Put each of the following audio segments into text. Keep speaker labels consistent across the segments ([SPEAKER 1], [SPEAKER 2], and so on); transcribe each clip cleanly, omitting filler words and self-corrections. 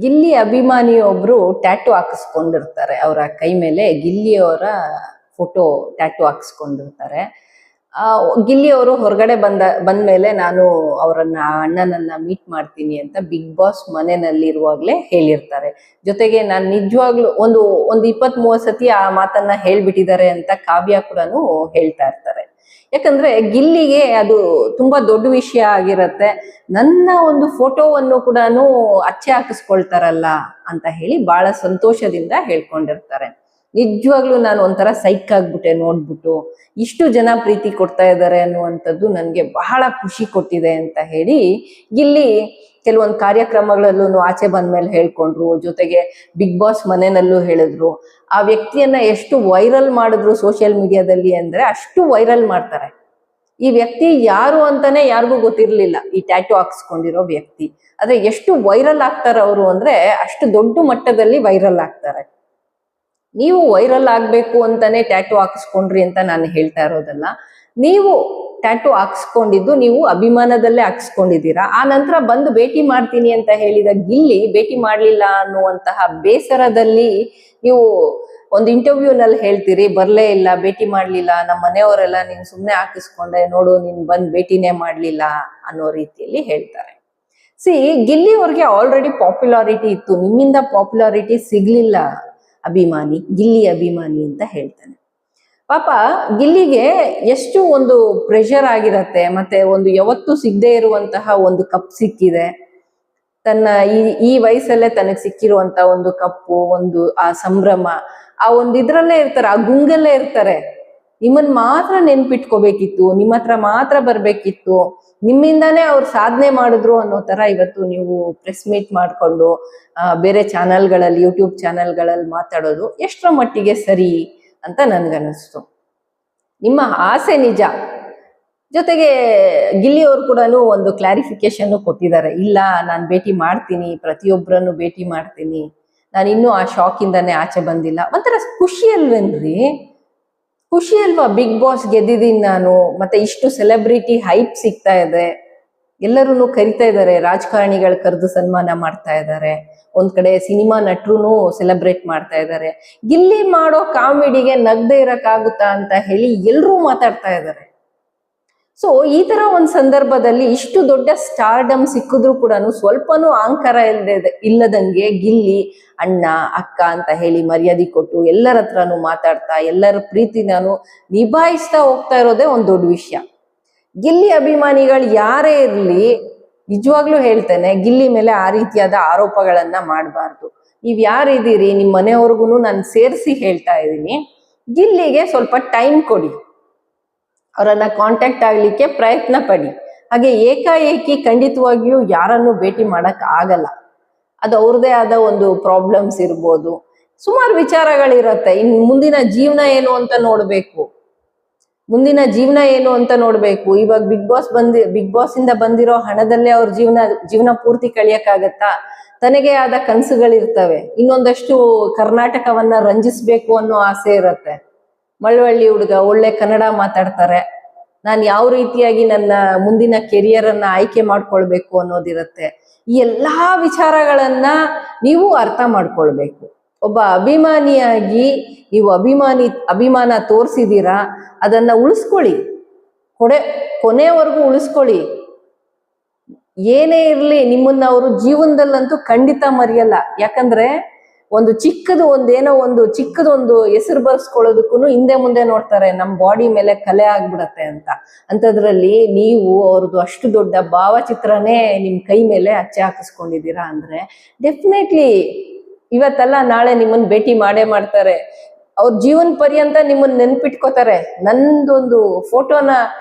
[SPEAKER 1] Gilli ಅಭಿಮಾನಿಯೊಬ್ರು tattoo ಹಾಕಿಸ್ಕೊಂಡಿರ್ತಾರೆ. ಅವರ ಕೈ ಮೇಲೆ ಗಿಲ್ಲಿಯವರ ಫೋಟೋ ಟ್ಯಾಟೂ ಹಾಕಿಸ್ಕೊಂಡಿರ್ತಾರೆ. ಗಿಲ್ಲಿ ಅವರು ಹೊರಗಡೆ ಬಂದ್ಮೇಲೆ ನಾನು ಅವರನ್ನ ಅಣ್ಣನನ್ನ ಮೀಟ್ ಮಾಡ್ತೀನಿ ಅಂತ ಬಿಗ್ ಬಾಸ್ ಮನೆಯಲ್ಲಿರುವಾಗ್ಲೇ ಹೇಳಿರ್ತಾರೆ. ಜೊತೆಗೆ ನಾನು ನಿಜವಾಗ್ಲೂ ಒಂದು 20-30 ಸತಿ ಆ ಮಾತನ್ನ ಹೇಳ್ಬಿಟ್ಟಿದ್ದಾರೆ ಅಂತ ಕಾವ್ಯ ಕೂಡ ಹೇಳ್ತಾ ಇರ್ತಾರೆ. ಯಾಕಂದ್ರೆ ಗಿಲ್ಲಿಗೆ ಅದು ತುಂಬಾ ದೊಡ್ಡ ವಿಷಯ ಆಗಿರತ್ತೆ. ನನ್ನ ಒಂದು ಫೋಟೋವನ್ನು ಕೂಡ ಅಚ್ಚೆ ಹಾಕಿಸ್ಕೊಳ್ತಾರಲ್ಲ ಅಂತ ಹೇಳಿ ಬಹಳ ಸಂತೋಷದಿಂದ ಹೇಳ್ಕೊಂಡಿರ್ತಾರೆ. ನಿಜವಾಗ್ಲೂ ನಾನು ಒಂಥರ ಸೈಕ್ ಆಗ್ಬಿಟ್ಟೆ ನೋಡ್ಬಿಟ್ಟು, ಇಷ್ಟು ಜನ ಪ್ರೀತಿ ಕೊಡ್ತಾ ಇದ್ದಾರೆ ಅನ್ನುವಂಥದ್ದು ನನಗೆ ಬಹಳ ಖುಷಿ ಕೊಟ್ಟಿದೆ ಅಂತ ಹೇಳಿ ಗಿಲ್ಲಿ ಕೆಲವೊಂದು ಕಾರ್ಯಕ್ರಮಗಳಲ್ಲೂ ಆಚೆ ಬಂದ್ಮೇಲೆ ಹೇಳ್ಕೊಂಡ್ರು. ಜೊತೆಗೆ ಬಿಗ್ ಬಾಸ್ ಮನೆಯಲ್ಲೂ ಹೇಳಿದ್ರು. ಆ ವ್ಯಕ್ತಿಯನ್ನ ಎಷ್ಟು ವೈರಲ್ ಮಾಡಿದ್ರು ಸೋಷಿಯಲ್ ಮೀಡಿಯಾದಲ್ಲಿ ಅಂದ್ರೆ ಅಷ್ಟು ವೈರಲ್ ಮಾಡ್ತಾರೆ. ಈ ವ್ಯಕ್ತಿ ಯಾರು ಅಂತಾನೆ ಯಾರಿಗೂ ಗೊತ್ತಿರ್ಲಿಲ್ಲ, ಈ ಟ್ಯಾಟೂ ಹಾಕ್ಸ್ಕೊಂಡಿರೋ ವ್ಯಕ್ತಿ. ಆದ್ರೆ ಎಷ್ಟು ವೈರಲ್ ಆಗ್ತಾರ ಅವರು ಅಂದ್ರೆ ಅಷ್ಟು ದೊಡ್ಡ ಮಟ್ಟದಲ್ಲಿ ವೈರಲ್ ಆಗ್ತಾರೆ. ನೀವು ವೈರಲ್ ಆಗ್ಬೇಕು ಅಂತಾನೆ ಟ್ಯಾಟೂ ಹಾಕಿಸ್ಕೊಂಡ್ರಿ ಅಂತ ನಾನು ಹೇಳ್ತಾ ಇರೋದಲ್ಲ. ನೀವು ಟ್ಯಾಟೂ ಹಾಕ್ಸ್ಕೊಂಡಿದ್ದು ನೀವು ಅಭಿಮಾನದಲ್ಲೇ ಹಾಕ್ಸ್ಕೊಂಡಿದ್ದೀರಾ. ಆ ನಂತರ ಬಂದು ಭೇಟಿ ಮಾಡ್ತೀನಿ ಅಂತ ಹೇಳಿದ ಗಿಲ್ಲಿ ಭೇಟಿ ಮಾಡ್ಲಿಲ್ಲ ಅನ್ನುವಂತಹ ಬೇಸರದಲ್ಲಿ ನೀವು ಒಂದು ಇಂಟರ್ವ್ಯೂನಲ್ಲಿ ಹೇಳ್ತೀರಿ, ಬರ್ಲೇ ಇಲ್ಲ, ಭೇಟಿ ಮಾಡ್ಲಿಲ್ಲ, ನಮ್ಮ ಮನೆಯವರೆಲ್ಲ ನೀನ್ ಸುಮ್ನೆ ಹಾಕಿಸ್ಕೊಂಡೆ ನೋಡು, ನೀನ್ ಬಂದ್ ಭೇಟಿನೇ ಮಾಡ್ಲಿಲ್ಲ ಅನ್ನೋ ರೀತಿಯಲ್ಲಿ ಹೇಳ್ತಾರೆ. ಗಿಲ್ಲಿ ಅವ್ರಿಗೆ ಆಲ್ರೆಡಿ ಪಾಪ್ಯುಲಾರಿಟಿ ಇತ್ತು, ನಿಮ್ಮಿಂದ ಪಾಪ್ಯುಲಾರಿಟಿ ಸಿಗ್ಲಿಲ್ಲ ಗಿಲ್ಲಿ ಅಭಿಮಾನಿ ಅಂತ ಹೇಳ್ತಾನೆ. ಪಾಪ ಗಿಲ್ಲಿಗೆ ಎಷ್ಟು ಒಂದು ಪ್ರೆಷರ್ ಆಗಿರತ್ತೆ. ಮತ್ತೆ ಒಂದು ಯಾವತ್ತೂ ಸಿಗದೆ ಇರುವಂತಹ ಒಂದು ಕಪ್ ಸಿಕ್ಕಿದೆ. ತನ್ನ ಈ ವಯಸ್ಸಲ್ಲೇ ತನಗ್ ಸಿಕ್ಕಿರುವಂತ ಒಂದು ಕಪ್ಪು, ಒಂದು ಆ ಸಂಭ್ರಮ, ಆ ಒಂದು ಇದ್ರಲ್ಲೇ ಇರ್ತಾರೆ, ಆ ಗುಂಗಲ್ಲೇ ಇರ್ತಾರೆ. ನಿಮ್ಮನ್ ಮಾತ್ರ ನೆನ್ಪಿಟ್ಕೋಬೇಕಿತ್ತು, ನಿಮ್ಮ ಹತ್ರ ಮಾತ್ರ ಬರ್ಬೇಕಿತ್ತು, ನಿಮ್ಮಿಂದಾನೇ ಅವ್ರು ಸಾಧನೆ ಮಾಡಿದ್ರು ಅನ್ನೋ ತರ ಇವತ್ತು ನೀವು ಪ್ರೆಸ್ ಮೀಟ್ ಮಾಡ್ಕೊಂಡು ಬೇರೆ ಚಾನೆಲ್ಗಳಲ್ಲಿ, ಯೂಟ್ಯೂಬ್ ಚಾನೆಲ್ಗಳಲ್ಲಿ ಮಾತಾಡೋದು ಎಷ್ಟರ ಮಟ್ಟಿಗೆ ಸರಿ ಅಂತ ನನ್ಗನ್ನಿಸ್ತು. ನಿಮ್ಮ ಆಸೆ ನಿಜ. ಜೊತೆಗೆ ಗಿಲ್ಲಿ ಅವರು ಕೂಡ ಒಂದು ಕ್ಲಾರಿಫಿಕೇಶನ್ ಕೊಟ್ಟಿದ್ದಾರೆ. ಇಲ್ಲ, ನಾನು ಭೇಟಿ ಮಾಡ್ತೀನಿ, ಪ್ರತಿಯೊಬ್ಬರನ್ನು ಭೇಟಿ ಮಾಡ್ತೀನಿ, ನಾನು ಇನ್ನೂ ಆ ಶಾಕ್ ಇಂದಾನೆ ಆಚೆ ಬಂದಿಲ್ಲ. ಒಂಥರ ಖುಷಿ ಅಲ್ವೇನ್ರಿ? ಖುಷಿ ಅಲ್ವಾ? ಬಿಗ್ ಬಾಸ್ ಗೆದ್ದಿದ್ದೀನಿ ನಾನು, ಮತ್ತೆ ಇಷ್ಟು ಸೆಲೆಬ್ರಿಟಿ ಹೈಪ್ ಸಿಗ್ತಾ ಇದೆ, ಎಲ್ಲರೂ ಕರಿತಾ ಇದ್ದಾರೆ, ರಾಜಕಾರಣಿಗಳು ಕರೆದು ಸನ್ಮಾನ ಮಾಡ್ತಾ ಇದ್ದಾರೆ, ಒಂದ್ ಕಡೆ ಸಿನಿಮಾ ನಟರು ಸೆಲೆಬ್ರೇಟ್ ಮಾಡ್ತಾ ಇದ್ದಾರೆ. ಗಿಲ್ಲಿ ಮಾಡೋ ಕಾಮಿಡಿಗೆ ನಗ್ದೇ ಇರಕ್ಕಾಗುತ್ತಾ ಅಂತ ಹೇಳಿ ಎಲ್ರೂ ಮಾತಾಡ್ತಾ ಇದ್ದಾರೆ. ಈ ತರ ಒಂದ್ ಸಂದರ್ಭದಲ್ಲಿ ಇಷ್ಟು ದೊಡ್ಡ ಸ್ಟಾರ್ಡಮ್ ಸಿಕ್ಕಿದ್ರು ಕೂಡ ಸ್ವಲ್ಪನೂ ಅಹಂಕಾರ ಇಲ್ಲದಂಗೆ ಗಿಲ್ಲಿ ಅಣ್ಣ ಅಕ್ಕ ಅಂತ ಹೇಳಿ ಮರ್ಯಾದೆ ಕೊಟ್ಟು ಎಲ್ಲರ ಹತ್ರನೂ ಮಾತಾಡ್ತಾ ಎಲ್ಲರ ಪ್ರೀತಿ ನಿಭಾಯಿಸ್ತಾ ಹೋಗ್ತಾ ಇರೋದೇ ಒಂದ್ ದೊಡ್ಡ ವಿಷಯ. ಗಿಲ್ಲಿ ಅಭಿಮಾನಿಗಳು ಯಾರೇ ಇರ್ಲಿ, ನಿಜವಾಗ್ಲೂ ಹೇಳ್ತೇನೆ, ಗಿಲ್ಲಿ ಮೇಲೆ ಆ ರೀತಿಯಾದ ಆರೋಪಗಳನ್ನ ಮಾಡಬಾರ್ದು. ನೀವ್ ಯಾರಿದ್ದೀರಿ, ನಿಮ್ ಮನೆಯವ್ರಿಗೂ ನಾನು ಸೇರಿಸಿ ಹೇಳ್ತಾ ಇದ್ದೀನಿ, ಗಿಲ್ಲಿಗೆ ಸ್ವಲ್ಪ ಟೈಮ್ ಕೊಡಿ, ಅವರನ್ನ ಕಾಂಟ್ಯಾಕ್ಟ್ ಆಗ್ಲಿಕ್ಕೆ ಪ್ರಯತ್ನ ಪಡಿ. ಹಾಗೆ ಏಕಾಏಕಿ ಖಂಡಿತವಾಗಿಯೂ ಯಾರನ್ನು ಭೇಟಿ ಮಾಡಕ್ ಆಗಲ್ಲ. ಅದು ಅವ್ರದೇ ಆದ ಒಂದು ಪ್ರಾಬ್ಲಮ್ಸ್ ಇರ್ಬೋದು, ಸುಮಾರು ವಿಚಾರಗಳಿರತ್ತೆ. ಮುಂದಿನ ಜೀವನ ಏನು ಅಂತ ನೋಡ್ಬೇಕು. ಇವಾಗ ಬಿಗ್ ಬಾಸ್ ಇಂದ ಬಂದಿರೋ ಹಣದಲ್ಲೇ ಅವ್ರ ಜೀವನ ಪೂರ್ತಿ ಕಳಿಯಕ್ಕಾಗತ್ತಾ? ತನಗೆ ಆದ ಕನಸುಗಳಿರ್ತವೆ. ಇನ್ನೊಂದಷ್ಟು ಕರ್ನಾಟಕವನ್ನ ರಂಜಿಸ್ಬೇಕು ಅನ್ನೋ ಆಸೆ ಇರತ್ತೆ. ಮಳವಳ್ಳಿ ಹುಡುಗ, ಒಳ್ಳೆ ಕನ್ನಡ ಮಾತಾಡ್ತಾರೆ, ನಾನು ಯಾವ ರೀತಿಯಾಗಿ ನನ್ನ ಮುಂದಿನ ಕೆರಿಯರ್ ಅನ್ನ ಆಯ್ಕೆ ಮಾಡ್ಕೊಳ್ಬೇಕು ಅನ್ನೋದಿರತ್ತೆ. ಈ ಎಲ್ಲಾ ವಿಚಾರಗಳನ್ನ ನೀವು ಅರ್ಥ ಮಾಡ್ಕೊಳ್ಬೇಕು. ಒಬ್ಬ ಅಭಿಮಾನಿಯಾಗಿ ನೀವು ಅಭಿಮಾನ ತೋರಿಸಿದೀರಾ, ಅದನ್ನ ಉಳಿಸ್ಕೊಳ್ಳಿ, ಕೊನೆವರೆಗೂ ಉಳಿಸ್ಕೊಳ್ಳಿ. ಏನೇ ಇರ್ಲಿ, ನಿಮ್ಮನ್ನ ಅವರು ಜೀವನದಲ್ಲಂತೂ ಖಂಡಿತ ಮರೆಯಲ್ಲ. ಯಾಕಂದ್ರೆ ಒಂದು ಚಿಕ್ಕದೊಂದು ಹೆಸರು ಬರ್ಸ್ಕೊಳ್ಳೋದಕ್ಕೂ ಹಿಂದೆ ಮುಂದೆ ನೋಡ್ತಾರೆ, ನಮ್ ಬಾಡಿ ಮೇಲೆ ಕಲೆ ಆಗ್ಬಿಡತ್ತೆ ಅಂತ. ಅಂಥದ್ರಲ್ಲಿ ನೀವು ಅವ್ರದ್ದು ಅಷ್ಟು ದೊಡ್ಡ ಭಾವಚಿತ್ರನೇ ನಿಮ್ ಕೈ ಮೇಲೆ ಅಚ್ಚೆ ಹಾಕಿಸ್ಕೊಂಡಿದ್ದೀರಾ ಅಂದ್ರೆ ಡೆಫಿನೆಟ್ಲಿ ಇವತ್ತಲ್ಲ ನಾಳೆ ನಿಮ್ಮನ್ನ ಭೇಟಿ ಮಾಡ್ತಾರೆ. ಅವ್ರ ಜೀವನ ಪರ್ಯಂತ ನಿಮ್ಮನ್ನ ನೆನ್ಪಿಟ್ಕೋತಾರೆ. ನಂದೊಂದು ಫೋಟೋನ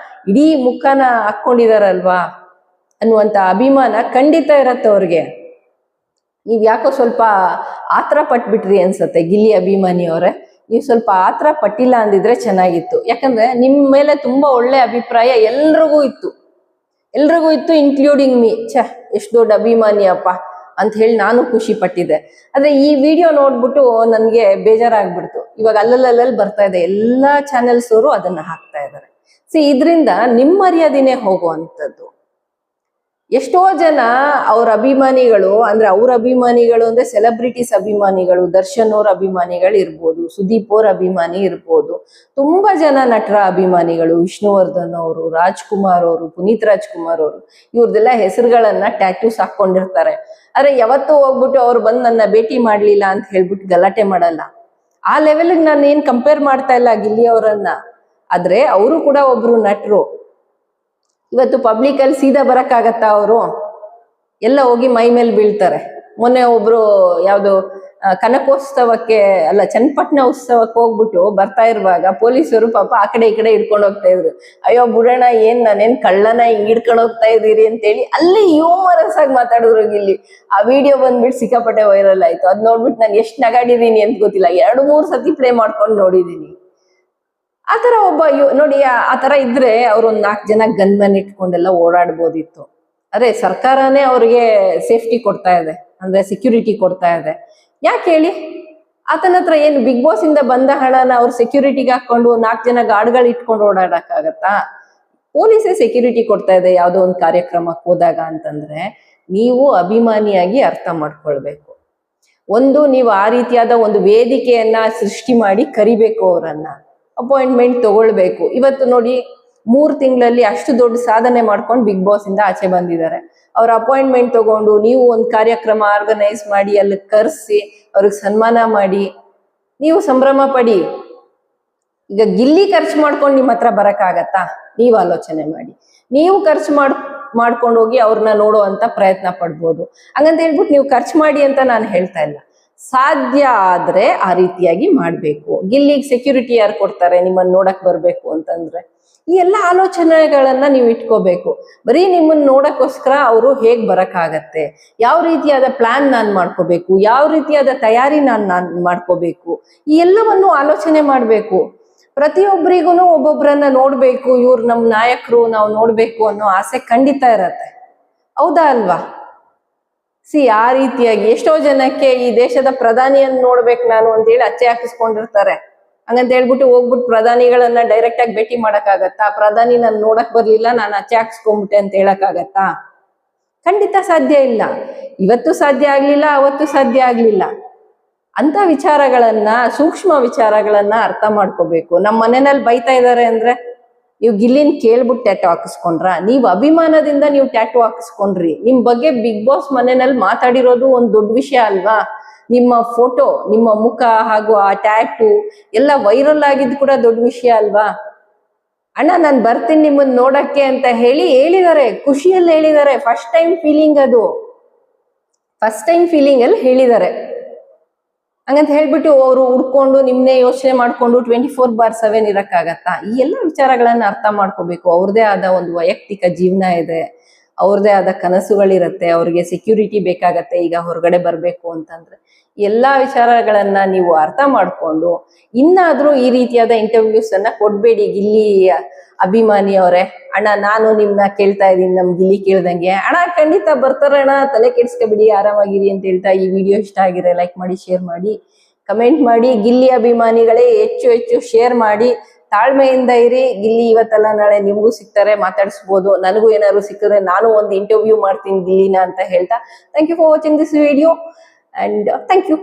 [SPEAKER 1] ಇಡೀ ಮುಖನ ಹಾಕೊಂಡಿದಾರಲ್ವಾ ಅನ್ನುವಂತ ಅಭಿಮಾನ ಖಂಡಿತ ಇರತ್ತೆ ಅವ್ರಿಗೆ. ನೀವ್ ಯಾಕೋ ಸ್ವಲ್ಪ ಆತರ ಪಟ್ಬಿಟ್ರಿ ಅನ್ಸತ್ತೆ ಗಿಲ್ಲಿ ಅಭಿಮಾನಿಯವರೇ. ನೀವು ಸ್ವಲ್ಪ ಆತರ ಪಟ್ಟಿಲ್ಲ ಅಂದಿದ್ರೆ ಚೆನ್ನಾಗಿತ್ತು. ಯಾಕಂದ್ರೆ ನಿಮ್ ಮೇಲೆ ತುಂಬಾ ಒಳ್ಳೆ ಅಭಿಪ್ರಾಯ ಎಲ್ರಿಗೂ ಇತ್ತು, ಇನ್ಕ್ಲೂಡಿಂಗ್ ಮೀ. ಎಷ್ಟು ದೊಡ್ಡ ಅಭಿಮಾನಿ ಅಪ್ಪ ಅಂತ ಹೇಳಿ ನಾನು ಖುಷಿ ಪಟ್ಟಿದ್ದೆ. ಆದ್ರೆ ಈ ವಿಡಿಯೋ ನೋಡ್ಬಿಟ್ಟು ನನ್ಗೆ ಬೇಜಾರಾಗ್ಬಿಡ್ತು. ಇವಾಗ ಅಲ್ಲಲ್ಲಿ ಬರ್ತಾ ಇದೆ, ಎಲ್ಲಾ ಚಾನೆಲ್ಸ್ ಅವರು ಅದನ್ನ ಹಾಕ್ತಾ ಇದ್ದಾರೆ. ಇದರಿಂದ ನಿಮ್ಮ ಮರ್ಯಾದೆನೇ ಹೋಗುವಂಥದ್ದು. ಎಷ್ಟೋ ಜನ ಅವ್ರ ಅಭಿಮಾನಿಗಳು ಅಂದ್ರೆ ಸೆಲೆಬ್ರಿಟೀಸ್ ಅಭಿಮಾನಿಗಳು, ದರ್ಶನ್ ಅವ್ರ ಅಭಿಮಾನಿಗಳು ಇರ್ಬೋದು, ಸುದೀಪ್ ಅವ್ರ ಅಭಿಮಾನಿ ಇರ್ಬೋದು, ತುಂಬಾ ಜನ ನಟರ ಅಭಿಮಾನಿಗಳು, ವಿಷ್ಣುವರ್ಧನ್ ಅವರು, ರಾಜ್ಕುಮಾರ್ ಅವರು, ಪುನೀತ್ ರಾಜ್ಕುಮಾರ್ ಅವರು, ಇವ್ರದೆಲ್ಲ ಹೆಸರುಗಳನ್ನ ಟ್ಯಾಟೂಸ್ ಹಾಕೊಂಡಿರ್ತಾರೆ. ಆದ್ರೆ ಯಾವತ್ತೂ ಹೋಗ್ಬಿಟ್ಟು ಅವ್ರು ಬಂದು ನನ್ನ ಭೇಟಿ ಮಾಡ್ಲಿಲ್ಲ ಅಂತ ಹೇಳ್ಬಿಟ್ಟು ಗಲಾಟೆ ಮಾಡಲ್ಲ. ಆ ಲೆವೆಲ್ಗೆ ನಾನು ಏನ್ ಕಂಪೇರ್ ಮಾಡ್ತಾ ಇಲ್ಲ ಗಿಲ್ಲಿ ಅವರನ್ನ. ಆದ್ರೆ ಅವರು ಕೂಡ ಒಬ್ರು ನಟರು. ಇವತ್ತು ಪಬ್ಲಿಕ್ ಅಲ್ಲಿ ಸೀದಾ ಬರಕ್ಕಾಗತ್ತಾ? ಅವರು ಎಲ್ಲ ಹೋಗಿ ಮೈ ಮೇಲೆ ಬೀಳ್ತಾರೆ. ಮೊನ್ನೆ ಒಬ್ರು ಯಾವ್ದು ಕನಕೋತ್ಸವಕ್ಕೆ ಅಲ್ಲ ಚನ್ನಪಟ್ಟಣ ಉತ್ಸವಕ್ಕೆ ಹೋಗ್ಬಿಟ್ಟು ಬರ್ತಾ ಇರುವಾಗ ಪೊಲೀಸರು ಪಾಪ ಆ ಕಡೆ ಈ ಕಡೆ ಹಿಡ್ಕೊಂಡು ಹೋಗ್ತಾ ಇದ್ರು. ಅಯ್ಯೋ ಬುಡಣ, ನಾನೇನ್ ಕಳ್ಳನ ಹಿಂಗ್ ಹಿಡ್ಕೊಂಡು ಹೋಗ್ತಾ ಇದೀರಿ ಅಂತೇಳಿ ಅಲ್ಲಿ ಹ್ಯೂಮರಸ್ ಆಗಿ ಮಾತಾಡಿದ್ರು ಗಿಲ್ಲಿ. ಆ ವಿಡಿಯೋ ಬಂದ್ಬಿಟ್ಟು ಸಿಕ್ಕಾಪಟ್ಟೆ ವೈರಲ್ ಆಯ್ತು. ಅದ್ ನೋಡ್ಬಿಟ್ಟು ನಾನು ಎಷ್ಟ್ ನಗಾಡಿದೀನಿ ಅಂತ ಗೊತ್ತಿಲ್ಲ, 2-3 ಸತಿ ಪ್ಲೇ ಮಾಡ್ಕೊಂಡು ನೋಡಿದೀನಿ. ಆತರ ಒಬ್ಬ ನೋಡಿ, ಆತರ ಇದ್ರೆ ಅವ್ರೊಂದ್ 4 ಜನ ಗನ್ಮನ್ ಇಟ್ಕೊಂಡೆಲ್ಲ ಓಡಾಡ್ಬೋದಿತ್ತು. ಅರೆ ಸರ್ಕಾರನೇ ಅವ್ರಿಗೆ ಸೇಫ್ಟಿ ಕೊಡ್ತಾ ಇದೆ, ಅಂದ್ರೆ ಸೆಕ್ಯೂರಿಟಿ ಕೊಡ್ತಾ ಇದೆ. ಯಾಕೆ ಹೇಳಿ? ಆತನ ಹತ್ರ ಏನು ಬಿಗ್ ಬಾಸ್ ಇಂದ ಬಂದ ಹಣನ ಅವ್ರು ಸೆಕ್ಯೂರಿಟಿಗೆ ಹಾಕೊಂಡು 4 ಜನ ಗಾರ್ಡ್ಗಳು ಇಟ್ಕೊಂಡು ಓಡಾಡಕ್ಕಾಗತ್ತಾ? ಪೊಲೀಸೇ ಸೆಕ್ಯೂರಿಟಿ ಕೊಡ್ತಾ ಇದೆ ಯಾವ್ದೋ ಒಂದು ಕಾರ್ಯಕ್ರಮಕ್ಕೆ ಹೋದಾಗ ಅಂತಂದ್ರೆ ನೀವು ಅಭಿಮಾನಿಯಾಗಿ ಅರ್ಥ ಮಾಡ್ಕೊಳ್ಬೇಕು. ಒಂದು, ನೀವು ಆ ರೀತಿಯಾದ ಒಂದು ವೇದಿಕೆಯನ್ನ ಸೃಷ್ಟಿ ಮಾಡಿ ಕರಿಬೇಕು, ಅವರನ್ನ ಅಪಾಯಿಂಟ್ಮೆಂಟ್ ತಗೊಳ್ಬೇಕು. ಇವತ್ತು ನೋಡಿ 3 ತಿಂಗಳಲ್ಲಿ ಅಷ್ಟು ದೊಡ್ಡ ಸಾಧನೆ ಮಾಡ್ಕೊಂಡು ಬಿಗ್ ಬಾಸ್ ಇಂದ ಆಚೆ ಬಂದಿದ್ದಾರೆ. ಅವ್ರ ಅಪಾಯಿಂಟ್ಮೆಂಟ್ ತಗೊಂಡು ನೀವು ಒಂದು ಕಾರ್ಯಕ್ರಮ ಆರ್ಗನೈಸ್ ಮಾಡಿ ಅಲ್ಲಿ ಕರ್ಸಿ ಅವ್ರಿಗೆ ಸನ್ಮಾನ ಮಾಡಿ ನೀವು ಸಂಭ್ರಮ ಪಡಿ. ಈಗ ಗಿಲ್ಲಿ ಖರ್ಚು ಮಾಡ್ಕೊಂಡು ನಿಮ್ಮ ಹತ್ರ ಬರಕ್ಕಾಗತ್ತಾ? ನೀವು ಆಲೋಚನೆ ಮಾಡಿ. ನೀವು ಖರ್ಚು ಮಾಡ್ಕೊಂಡು ಹೋಗಿ ಅವ್ರನ್ನ ನೋಡುವಂತ ಪ್ರಯತ್ನ ಪಡ್ಬೋದು. ಹಂಗಂತ ಹೇಳ್ಬಿಟ್ಟು ನೀವು ಖರ್ಚು ಮಾಡಿ ಅಂತ ನಾನು ಹೇಳ್ತಾ ಇಲ್ಲ. ಸಾಧ್ಯ ಆದ್ರೆ ಆ ರೀತಿಯಾಗಿ ಮಾಡ್ಬೇಕು. ಗಿಲ್ಲಿಗೆ ಸೆಕ್ಯೂರಿಟಿ ಯಾರು ಕೊಡ್ತಾರೆ ನಿಮ್ಮನ್ನ ನೋಡಕ್ ಬರ್ಬೇಕು ಅಂತಂದ್ರೆ? ಈ ಎಲ್ಲ ಆಲೋಚನೆಗಳನ್ನ ನೀವು ಇಟ್ಕೋಬೇಕು. ಬರೀ ನಿಮ್ಮನ್ನ ನೋಡಕ್ಕೋಸ್ಕರ ಅವರು ಹೇಗ್ ಬರಕ್ಕಾಗತ್ತೆ, ಯಾವ ರೀತಿಯಾದ ಪ್ಲಾನ್ ನಾನ್ ಮಾಡ್ಕೋಬೇಕು, ಯಾವ ರೀತಿಯಾದ ತಯಾರಿ ನಾನ್ ಮಾಡ್ಕೋಬೇಕು, ಈ ಎಲ್ಲವನ್ನು ಆಲೋಚನೆ ಮಾಡ್ಬೇಕು. ಪ್ರತಿಯೊಬ್ಬರಿಗೂ ಒಬ್ಬೊಬ್ರನ್ನ ನೋಡ್ಬೇಕು, ಇವ್ರು ನಮ್ ನಾಯಕರು, ನಾವು ನೋಡ್ಬೇಕು ಅನ್ನೋ ಆಸೆ ಖಂಡಿತ ಇರತ್ತೆ. ಹೌದಾ ಅಲ್ವಾ? ಆ ರೀತಿಯಾಗಿ ಎಷ್ಟೋ ಜನಕ್ಕೆ ಈ ದೇಶದ ಪ್ರಧಾನಿಯನ್ನ ನೋಡ್ಬೇಕು ನಾನು ಅಂತ ಹೇಳಿ ಅಚ್ಚೆ ಹಾಕಿಸ್ಕೊಂಡಿರ್ತಾರೆ. ಹಂಗಂತ ಹೇಳ್ಬಿಟ್ಟು ಹೋಗ್ಬಿಟ್ಟು ಪ್ರಧಾನಿಗಳನ್ನ ಡೈರೆಕ್ಟ್ ಆಗಿ ಭೇಟಿ ಮಾಡಕ್ಕಾಗತ್ತಾ? ಪ್ರಧಾನಿ ನನ್ ನೋಡಕ್ ಬರ್ಲಿಲ್ಲ, ನಾನು ಅಚ್ಚೆ ಹಾಕ್ಸ್ಕೊಂಡ್ಬಿಟ್ಟೆ ಅಂತ ಹೇಳಕ್ಕಾಗತ್ತಾ? ಖಂಡಿತ ಸಾಧ್ಯ ಇಲ್ಲ. ಇವತ್ತು ಸಾಧ್ಯ ಆಗ್ಲಿಲ್ಲ, ಅವತ್ತು ಸಾಧ್ಯ ಆಗ್ಲಿಲ್ಲ. ಅಂತ ವಿಚಾರಗಳನ್ನ, ಸೂಕ್ಷ್ಮ ವಿಚಾರಗಳನ್ನ ಅರ್ಥ ಮಾಡ್ಕೋಬೇಕು. ನಮ್ಮ ಮನೆಯಲ್ಲಿ ಬೈತಾ ಇದಾರೆ ಅಂದ್ರೆ ನೀವು ಗಿಲ್ಲಿನ್ ಕೇಳ್ಬಿಟ್ಟು ಟ್ಯಾಟು ಹಾಕಿಸ್ಕೊಂಡ್ರ? ನೀವು ಅಭಿಮಾನದಿಂದ ನೀವು ಟ್ಯಾಟು ಹಾಕಿಸ್ಕೊಂಡ್ರಿ. ನಿಮ್ ಬಗ್ಗೆ ಬಿಗ್ ಬಾಸ್ ಮನೆಯಲ್ಲಿ ಮಾತಾಡಿರೋದು ಒಂದ್ ದೊಡ್ಡ ವಿಷಯ ಅಲ್ವಾ? ನಿಮ್ಮ ಫೋಟೋ, ನಿಮ್ಮ ಮುಖ ಹಾಗೂ ಆ ಟ್ಯಾಟು ಎಲ್ಲ ವೈರಲ್ ಆಗಿದ್ ಕೂಡ ದೊಡ್ಡ ವಿಷಯ ಅಲ್ವಾ? ಅಣ್ಣ ನಾನ್ ಬರ್ತೀನಿ ನಿಮ್ಮನ್ನ ನೋಡಕ್ಕೆ ಅಂತ ಹೇಳಿದಾರೆ, ಖುಷಿಯಲ್ಲಿ ಹೇಳಿದಾರೆ. ಫಸ್ಟ್ ಟೈಮ್ ಫೀಲಿಂಗ್ ಅದು, ಫಸ್ಟ್ ಟೈಮ್ ಫೀಲಿಂಗ್ ಅಲ್ಲಿ ಹೇಳಿದಾರೆ. ಹಂಗಂತ ಹೇಳ್ಬಿಟ್ಟು ಅವರು ಹುಡ್ಕೊಂಡು ನಿಮ್ನೆ ಯೋಚನೆ ಮಾಡ್ಕೊಂಡು 24/7 ಇರಕ್ಕಾಗತ್ತಾ? ಈ ಎಲ್ಲ ವಿಚಾರಗಳನ್ನ ಅರ್ಥ ಮಾಡ್ಕೋಬೇಕು. ಅವ್ರದೇ ಆದ ಒಂದು ವೈಯಕ್ತಿಕ ಜೀವನ ಇದೆ, ಅವ್ರದೇ ಆದ ಕನಸುಗಳಿರತ್ತೆ, ಅವ್ರಿಗೆ ಸೆಕ್ಯೂರಿಟಿ ಬೇಕಾಗತ್ತೆ. ಈಗ ಹೊರಗಡೆ ಬರ್ಬೇಕು ಅಂತಂದ್ರೆ ಎಲ್ಲಾ ವಿಚಾರಗಳನ್ನ ನೀವು ಅರ್ಥ ಮಾಡ್ಕೊಂಡು ಇನ್ನಾದ್ರೂ ಈ ರೀತಿಯಾದ ಇಂಟರ್ವ್ಯೂಸ್ ಅನ್ನ ಕೊಡ್ಬೇಡಿ. ಗಿಲ್ಲಿ ಅಭಿಮಾನಿ ಅವರೇ, ಅಣ್ಣ ನಾನು ನಿಮ್ನ ಕೇಳ್ತಾ ಇದೀನಿ, ನಮ್ ಗಿಲ್ಲಿ ಕೇಳ್ದಂಗೆ. ಅಣ್ಣ ಖಂಡಿತ ಬರ್ತಾರೆ ಅಣ್ಣ, ತಲೆ ಕೆಡ್ಸ್ಕೊಬಿಡಿ, ಆರಾಮಾಗಿರಿ ಅಂತ ಹೇಳ್ತಾ ಈ ವಿಡಿಯೋ ಇಷ್ಟ ಆಗಿದ್ರೆ ಲೈಕ್ ಮಾಡಿ, ಶೇರ್ ಮಾಡಿ, ಕಮೆಂಟ್ ಮಾಡಿ. ಗಿಲ್ಲಿ ಅಭಿಮಾನಿಗಳೇ ಹೆಚ್ಚು ಶೇರ್ ಮಾಡಿ, ತಾಳ್ಮೆಯಿಂದ ಇರಿ. ಗಿಲ್ಲಿ ಇವತ್ತಲ್ಲ ನಾಳೆ ನಿಮ್ಗೂ ಸಿಗ್ತಾರೆ, ಮಾತಾಡಿಸ್ಬೋದು. ನನಗೂ ಏನಾದ್ರು ಸಿಕ್ಕಿದ್ರೆ ನಾನು ಒಂದು ಇಂಟರ್ವ್ಯೂ ಮಾಡ್ತೀನಿ ಗಿಲ್ಲಿನ ಅಂತ ಹೇಳ್ತಾ thank you for watching this video and thank you.